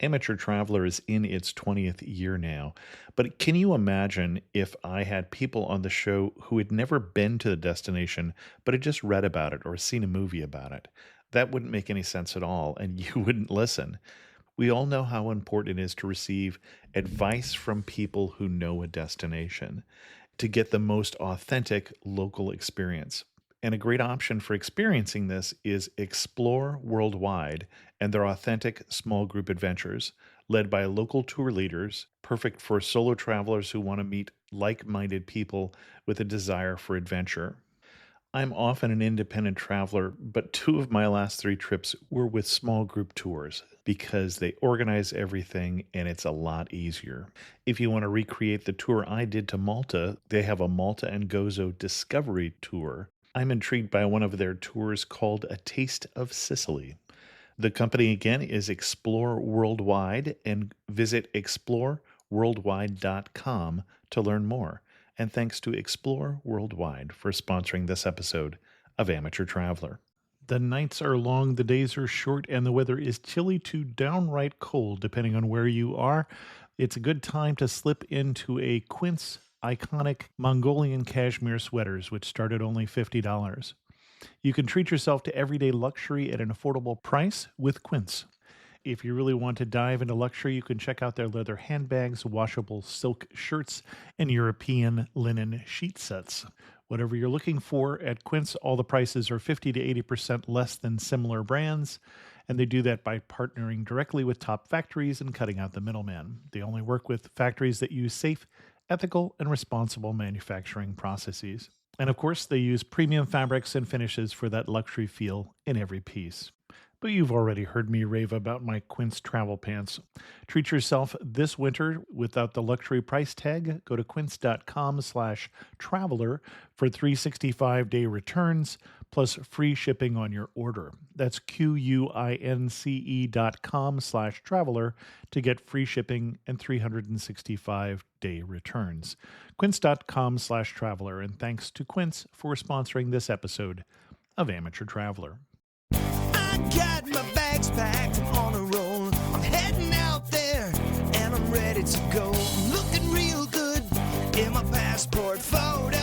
Amateur Traveler is in its 20th year now, but can you imagine if I had people on the show who had never been to the destination but had just read about it or seen a movie about it? That wouldn't make any sense at all, and you wouldn't listen. We all know how important it is to receive advice from people who know a destination to get the most authentic local experience. And a great option for experiencing this is Explore Worldwide and their authentic small group adventures, led by local tour leaders, perfect for solo travelers who want to meet like minded people with a desire for adventure. I'm often an independent traveler, but two of my last three trips were with small group tours because they organize everything and it's a lot easier. If you want to recreate the tour I did to Malta, they have a Malta and Gozo Discovery Tour. I'm intrigued by one of their tours called A Taste of Sicily. The company again is Explore Worldwide, and visit exploreworldwide.com to learn more. And thanks to Explore Worldwide for sponsoring this episode of Amateur Traveler. The nights are long, the days are short, and the weather is chilly to downright cold, depending on where you are. It's a good time to slip into a Quince iconic Mongolian cashmere sweaters, which start at only $50. You can treat yourself to everyday luxury at an affordable price with Quince. If you really want to dive into luxury, you can check out their leather handbags, washable silk shirts, and European linen sheet sets. Whatever you're looking for at Quince, all the prices are 50 to 80% less than similar brands, and they do that by partnering directly with top factories and cutting out the middleman. They only work with factories that use safe, ethical, and responsible manufacturing processes. And of course, they use premium fabrics and finishes for that luxury feel in every piece. But you've already heard me rave about my Quince travel pants. Treat yourself this winter without the luxury price tag. Go to quince.com/traveler for 365-day returns plus free shipping on your order. That's QUINCE.com/traveler to get free shipping and 365-day returns. Quince.com/traveler. And thanks to Quince for sponsoring this episode of Amateur Traveler. I got my bags packed, I'm on a roll. I'm heading out there and I'm ready to go. I'm looking real good in my passport photo.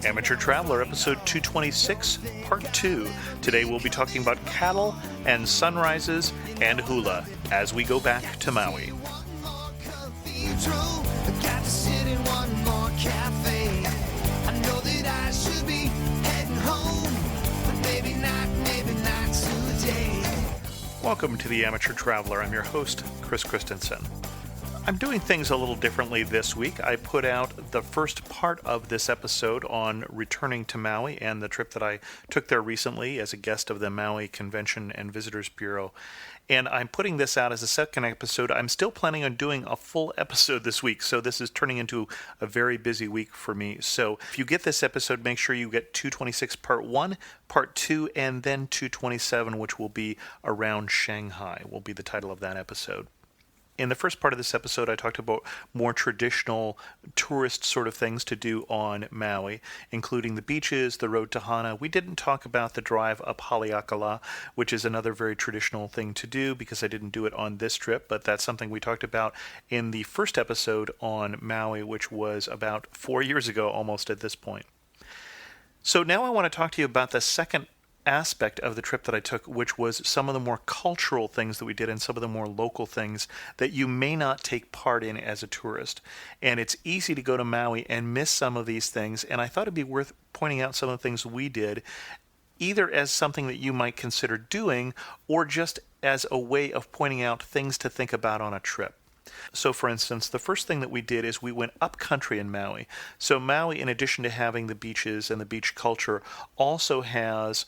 Amateur Traveler, episode 226, part 2. Today we'll be talking about cattle and sunrises and hula as we go back to Maui. One more cathedral, I got to sit in one more cafe. I know that I should be heading home, but maybe not today. Welcome to the Amateur Traveler. I'm your host, Chris Christensen. I'm doing things a little differently this week. I put out the first part of this episode on returning to Maui and the trip that I took there recently as a guest of the Maui Convention and Visitors Bureau. And I'm putting this out as a second episode. I'm still planning on doing a full episode this week, so this is turning into a very busy week for me. So if you get this episode, make sure you get 226 Part 1, Part 2, and then 227, which will be around Shanghai, will be the title of that episode. In the first part of this episode, I talked about more traditional tourist sort of things to do on Maui, including the beaches, the road to Hana. We didn't talk about the drive up Haleakala, which is another very traditional thing to do because I didn't do it on this trip, but that's something we talked about in the first episode on Maui, which was about 4 years ago almost at this point. So now I want to talk to you about the second aspect of the trip that I took, which was some of the more cultural things that we did and some of the more local things that you may not take part in as a tourist. And it's easy to go to Maui and miss some of these things, and I thought it'd be worth pointing out some of the things we did, either as something that you might consider doing or just as a way of pointing out things to think about on a trip. So, for instance, the first thing that we did is we went up country in Maui. So Maui, in addition to having the beaches and the beach culture, also has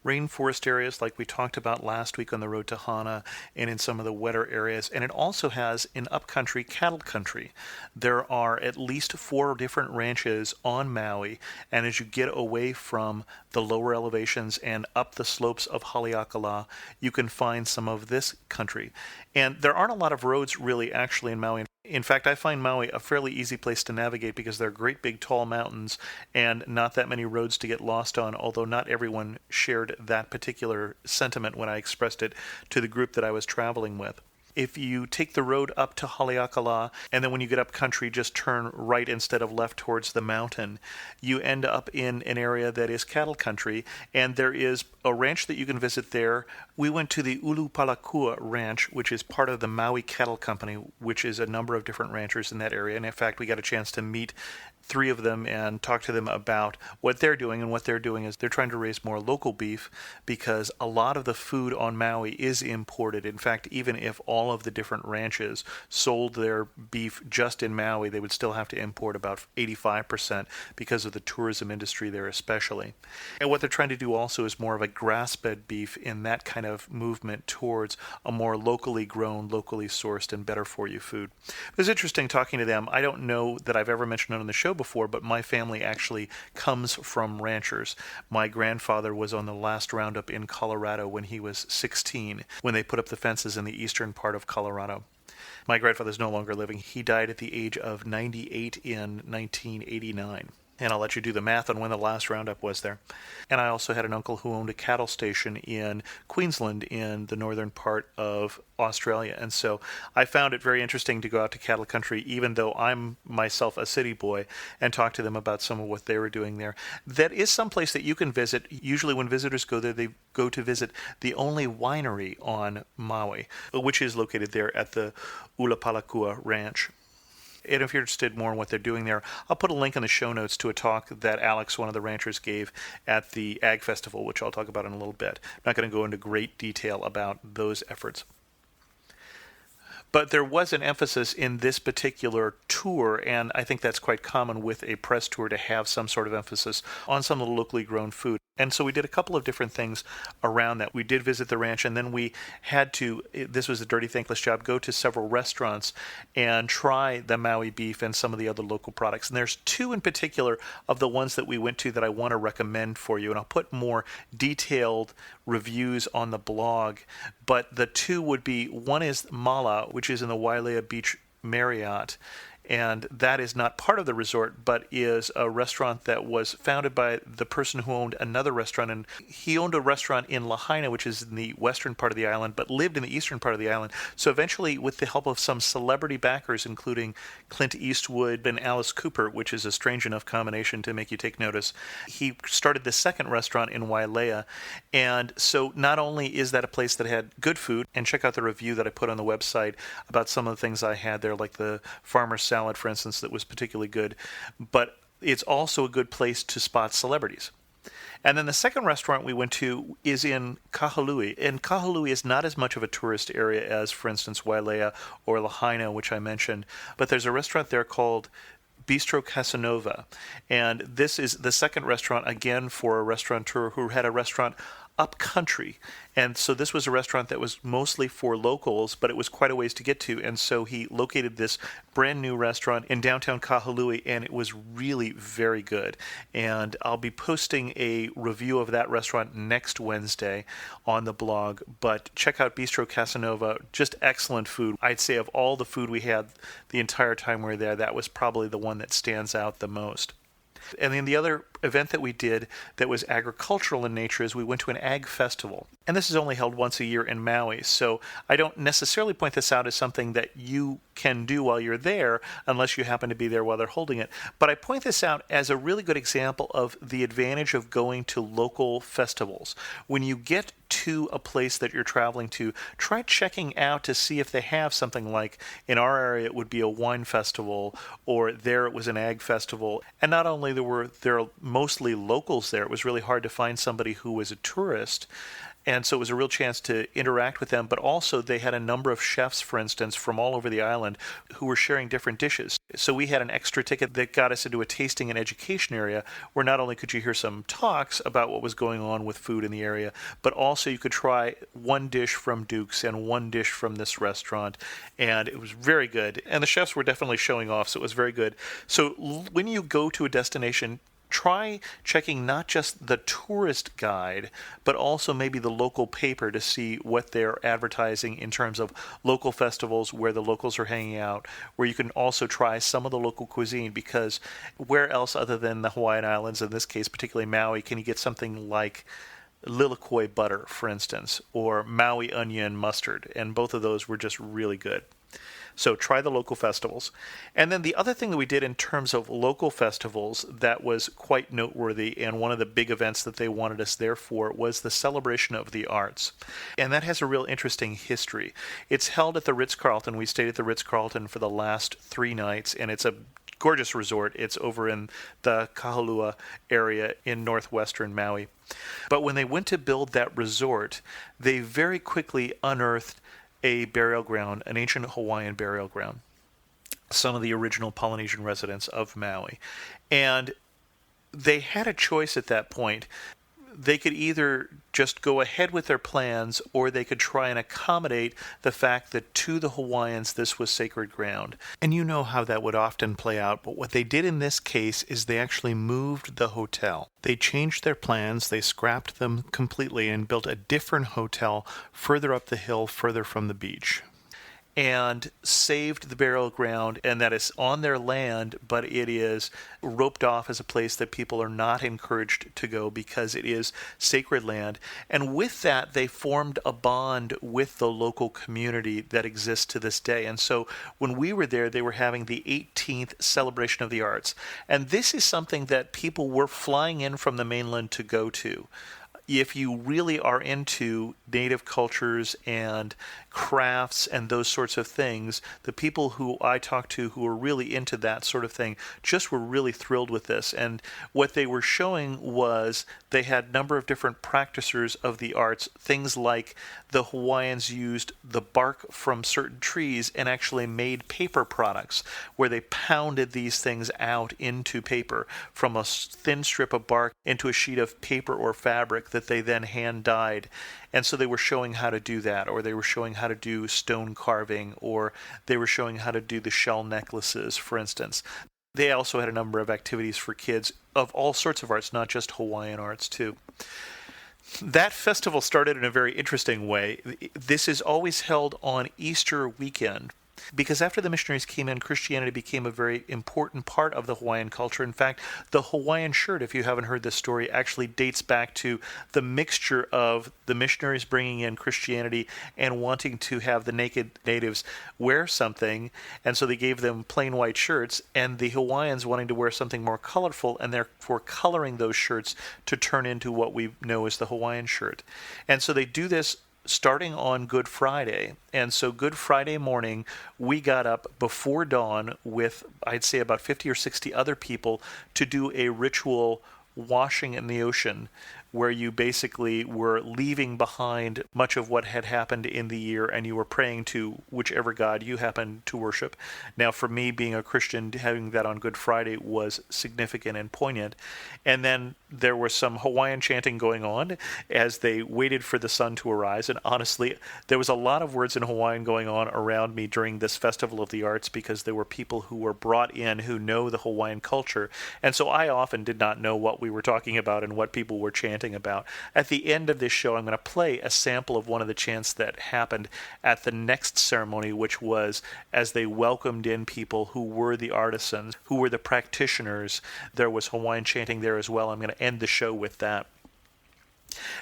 rainforest areas like we talked about last week on the road to Hana and in some of the wetter areas. And it also has in upcountry cattle country. There are at least 4 different ranches on Maui. And as you get away from the lower elevations and up the slopes of Haleakala, you can find some of this country. And there aren't a lot of roads really actually in Maui. In fact, I find Maui a fairly easy place to navigate because there are great big tall mountains and not that many roads to get lost on, although not everyone shared that particular sentiment when I expressed it to the group that I was traveling with. If you take the road up to Haleakala, and then when you get up country, just turn right instead of left towards the mountain, you end up in an area that is cattle country, and there is a ranch that you can visit there. We went to the Ulupalakua Ranch, which is part of the Maui Cattle Company, which is a number of different ranchers in that area, and in fact, we got a chance to meet 3 of them and talk to them about what they're doing. And what they're doing is they're trying to raise more local beef because a lot of the food on Maui is imported. In fact, even if all of the different ranches sold their beef just in Maui, they would still have to import about 85% because of the tourism industry there especially. And what they're trying to do also is more of a grass-fed beef in that kind of movement towards a more locally grown, locally sourced, and better for you food. It was interesting talking to them. I don't know that I've ever mentioned it on the show before, but my family actually comes from ranchers. My grandfather was on the last roundup in Colorado when he was 16, when they put up the fences in the eastern part of Colorado. My grandfather's no longer living. He died at the age of 98 in 1989. And I'll let you do the math on when the last roundup was there. And I also had an uncle who owned a cattle station in Queensland in the northern part of Australia. And so I found it very interesting to go out to cattle country, even though I'm myself a city boy, and talk to them about some of what they were doing there. That is some place that you can visit. Usually when visitors go there, they go to visit the only winery on Maui, which is located there at the Ulupalakua Ranch. And if you're interested more in what they're doing there, I'll put a link in the show notes to a talk that Alex, one of the ranchers, gave at the Ag Festival, which I'll talk about in a little bit. I'm not going to go into great detail about those efforts. But there was an emphasis in this particular tour, and I think that's quite common with a press tour to have some sort of emphasis on some of the locally grown food. And so we did a couple of different things around that. We did visit the ranch, and then we had to, this was a dirty, thankless job, go to several restaurants and try the Maui beef and some of the other local products. And there's 2 in particular of the ones that we went to that I want to recommend for you. And I'll put more detailed reviews on the blog. But the 2 would be, one is Mala, which is in the Wailea Beach Marriott. And that is not part of the resort, but is a restaurant that was founded by the person who owned another restaurant. And he owned a restaurant in Lahaina, which is in the western part of the island, but lived in the eastern part of the island. So eventually, with the help of some celebrity backers, including Clint Eastwood and Alice Cooper, which is a strange enough combination to make you take notice, he started the second restaurant in Wailea. And so not only is that a place that had good food, and check out the review that I put on the website about some of the things I had there, like the farmer's salad, for instance, that was particularly good, but it's also a good place to spot celebrities. And then the second restaurant we went to is in Kahului, and Kahului is not as much of a tourist area as, for instance, Wailea or Lahaina, which I mentioned, but there's a restaurant there called Bistro Casanova, and this is the second restaurant, again, for a restaurateur who had a restaurant up country. And so this was a restaurant that was mostly for locals, but it was quite a ways to get to. And so he located this brand new restaurant in downtown Kahului, and it was really very good. And I'll be posting a review of that restaurant next Wednesday on the blog. But check out Bistro Casanova, just excellent food. I'd say of all the food we had the entire time we were there, that was probably the one that stands out the most. And then the other event that we did that was agricultural in nature is we went to an Ag Festival. And this is only held once a year in Maui, so I don't necessarily point this out as something that you can do while you're there, unless you happen to be there while they're holding it. But I point this out as a really good example of the advantage of going to local festivals. When you get to a place that you're traveling to, try checking out to see if they have something like, in our area it would be a wine festival, or there it was an ag festival. And not only were there mostly locals there, it was really hard to find somebody who was a tourist. And so it was a real chance to interact with them, but also they had a number of chefs, for instance, from all over the island who were sharing different dishes. So we had an extra ticket that got us into a tasting and education area where not only could you hear some talks about what was going on with food in the area, but also you could try one dish from Duke's and one dish from this restaurant, and it was very good. And the chefs were definitely showing off, so it was very good. So when you go to a destination, try checking not just the tourist guide, but also maybe the local paper to see what they're advertising in terms of local festivals, where the locals are hanging out, where you can also try some of the local cuisine, because where else other than the Hawaiian Islands, in this case particularly Maui, can you get something like lilikoi butter, for instance, or Maui onion mustard, and both of those were just really good. So try the local festivals. And then the other thing that we did in terms of local festivals that was quite noteworthy, and one of the big events that they wanted us there for, was the celebration of the arts. And that has a real interesting history. It's held at the Ritz-Carlton. We stayed at the Ritz-Carlton for the last 3 nights, and it's a gorgeous resort. It's over in the Kahalua area in northwestern Maui. But when they went to build that resort, they very quickly unearthed a burial ground, an ancient Hawaiian burial ground, some of the original Polynesian residents of Maui. And they had a choice at that point. They could either just go ahead with their plans, or they could try and accommodate the fact that to the Hawaiians this was sacred ground. And you know how that would often play out, but what they did in this case is they actually moved the hotel. They changed their plans, they scrapped them completely and built a different hotel further up the hill, further from the beach, and saved the burial ground, and that is on their land, but it is roped off as a place that people are not encouraged to go because it is sacred land. And with that, they formed a bond with the local community that exists to this day. And so when we were there, they were having the 18th celebration of the arts. And this is something that people were flying in from the mainland to go to. If you really are into native cultures and crafts and those sorts of things, the people who I talked to who were really into that sort of thing just were really thrilled with this. And what they were showing was they had a number of different practicers of the arts, things like the Hawaiians used the bark from certain trees and actually made paper products, where they pounded these things out into paper from a thin strip of bark into a sheet of paper or fabric that they then hand dyed. And so they were showing how to do that, or they were showing how to do stone carving, or they were showing how to do the shell necklaces, for instance. They also had a number of activities for kids of all sorts of arts, not just Hawaiian arts, too. That festival started in a very interesting way. This is always held on Easter weekend, because after the missionaries came in, Christianity became a very important part of the Hawaiian culture. In fact, the Hawaiian shirt, if you haven't heard this story, actually dates back to the mixture of the missionaries bringing in Christianity and wanting to have the naked natives wear something, and so they gave them plain white shirts, and the Hawaiians wanting to wear something more colorful, and therefore coloring those shirts to turn into what we know as the Hawaiian shirt. And so they do this starting on Good Friday. And so Good Friday morning, we got up before dawn with, I'd say, about 50 or 60 other people to do a ritual washing in the ocean, where you basically were leaving behind much of what had happened in the year, and you were praying to whichever God you happened to worship. Now, for me, being a Christian, having that on Good Friday was significant and poignant. And then there was some Hawaiian chanting going on as they waited for the sun to arise. And honestly, there was a lot of words in Hawaiian going on around me during this Festival of the Arts, because there were people who were brought in who know the Hawaiian culture. And so I often did not know what we were talking about and what people were chanting about. At the end of this show, I'm going to play a sample of one of the chants that happened at the next ceremony, which was as they welcomed in people who were the artisans, who were the practitioners. There was Hawaiian chanting there as well. I'm going to end the show with that.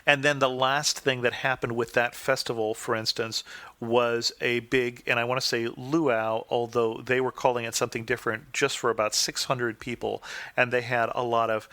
And then the last thing that happened with that festival, for instance, was a big, and I want to say luau, although they were calling it something different, just for about 600 people. And they had a lot of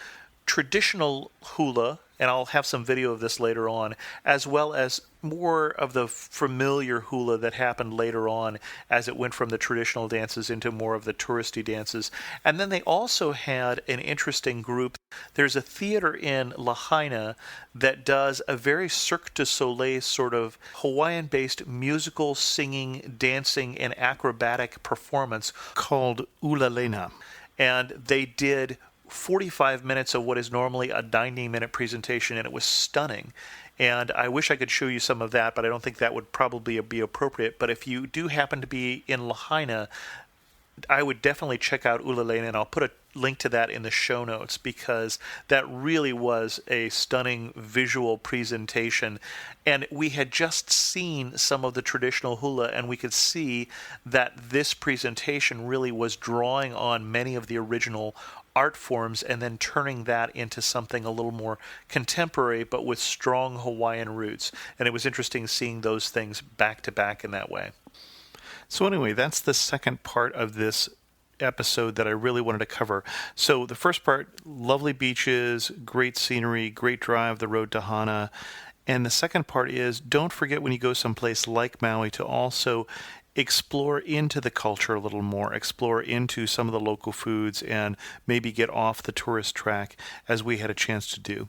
traditional hula, and I'll have some video of this later on, as well as more of the familiar hula that happened later on as it went from the traditional dances into more of the touristy dances. And then they also had an interesting group. There's a theater in Lahaina that does a very Cirque du Soleil sort of Hawaiian-based musical, singing, dancing, and acrobatic performance called Ulalena. And they did 45 minutes of what is normally a 90-minute presentation, and it was stunning. And I wish I could show you some of that, but I don't think that would probably be appropriate. But if you do happen to be in Lahaina, I would definitely check out Ulalena, and I'll put a link to that in the show notes, because that really was a stunning visual presentation. And we had just seen some of the traditional hula, and we could see that this presentation really was drawing on many of the original art forms and then turning that into something a little more contemporary but with strong Hawaiian roots. And it was interesting seeing those things back to back in that way. So anyway, that's the second part of this episode that I really wanted to cover. So the first part, lovely beaches, great scenery, great drive, the road to Hana. And the second part is, don't forget when you go someplace like Maui to also explore into the culture a little more, explore into some of the local foods, and maybe get off the tourist track, as we had a chance to do.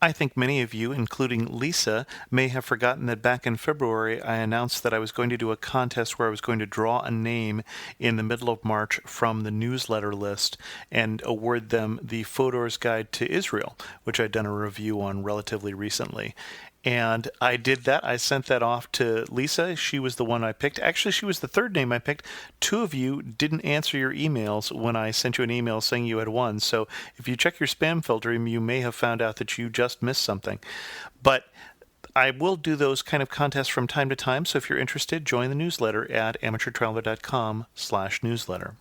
I think many of you, including Lisa, may have forgotten that back in February I announced that I was going to do a contest where I was going to draw a name in the middle of March from the newsletter list and award them the Fodor's Guide to Israel, which I'd done a review on relatively recently. And I did that. I sent that off to Lisa. She was the one I picked. Actually, she was the third name I picked. Two of you didn't answer your emails when I sent you an email saying you had won. So if you check your spam filter, you may have found out that you just missed something. But I will do those kind of contests from time to time. So if you're interested, join the newsletter at amateurtraveler.com/newsletter.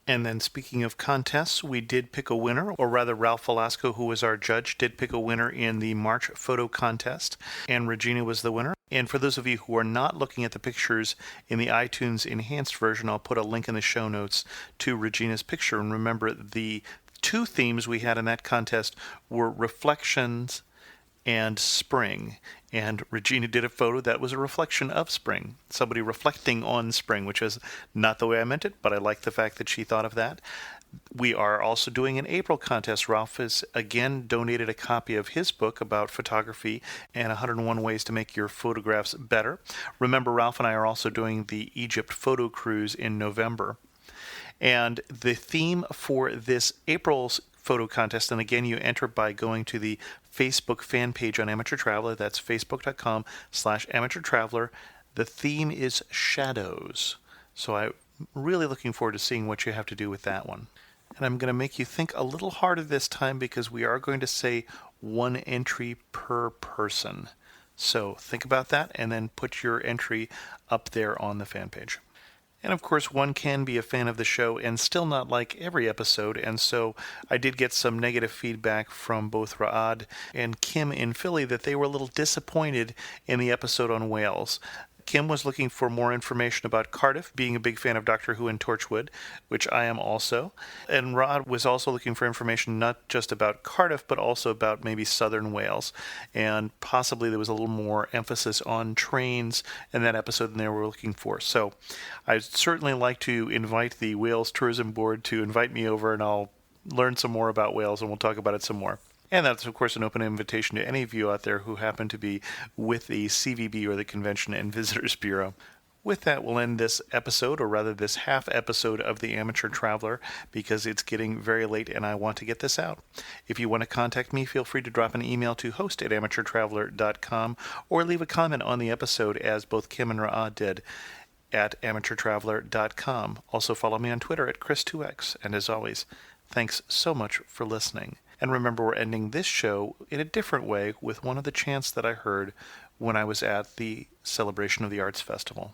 And then speaking of contests, we did pick a winner, or rather Ralph Velasco, who was our judge, did pick a winner in the March photo contest, and Regina was the winner. And for those of you who are not looking at the pictures in the iTunes enhanced version, I'll put a link in the show notes to Regina's picture. And remember, the two themes we had in that contest were reflections and spring. And Regina did a photo that was a reflection of spring. Somebody reflecting on spring, which is not the way I meant it, but I like the fact that she thought of that. We are also doing an April contest. Ralph has again donated a copy of his book about photography and 101 ways to make your photographs better. Remember, Ralph and I are also doing the Egypt photo cruise in November. And the theme for this April's photo contest, and again, you enter by going to the Facebook fan page on Amateur Traveler. That's facebook.com/Amateur Traveler. The theme is shadows. So I'm really looking forward to seeing what you have to do with that one. And I'm going to make you think a little harder this time, because we are going to say one entry per person. So think about that and then put your entry up there on the fan page. And of course, one can be a fan of the show and still not like every episode, and so I did get some negative feedback from both Ra'ad and Kim in Philly that they were a little disappointed in the episode on whales. Kim was looking for more information about Cardiff, being a big fan of Doctor Who and Torchwood, which I am also. And Rod was also looking for information not just about Cardiff, but also about maybe southern Wales. And possibly there was a little more emphasis on trains in that episode than they were looking for. So I'd certainly like to invite the Wales Tourism Board to invite me over, and I'll learn some more about Wales, and we'll talk about it some more. And that's, of course, an open invitation to any of you out there who happen to be with the CVB or the Convention and Visitors Bureau. With that, we'll end this episode, or rather this half episode of The Amateur Traveler, because it's getting very late and I want to get this out. If you want to contact me, feel free to drop an email to host@amateurtraveler.com or leave a comment on the episode, as both Kim and Ra'ad did, at amateurtraveler.com. Also follow me on Twitter at Chris2X. And as always, thanks so much for listening. And remember, we're ending this show in a different way with one of the chants that I heard when I was at the Celebration of the Arts Festival.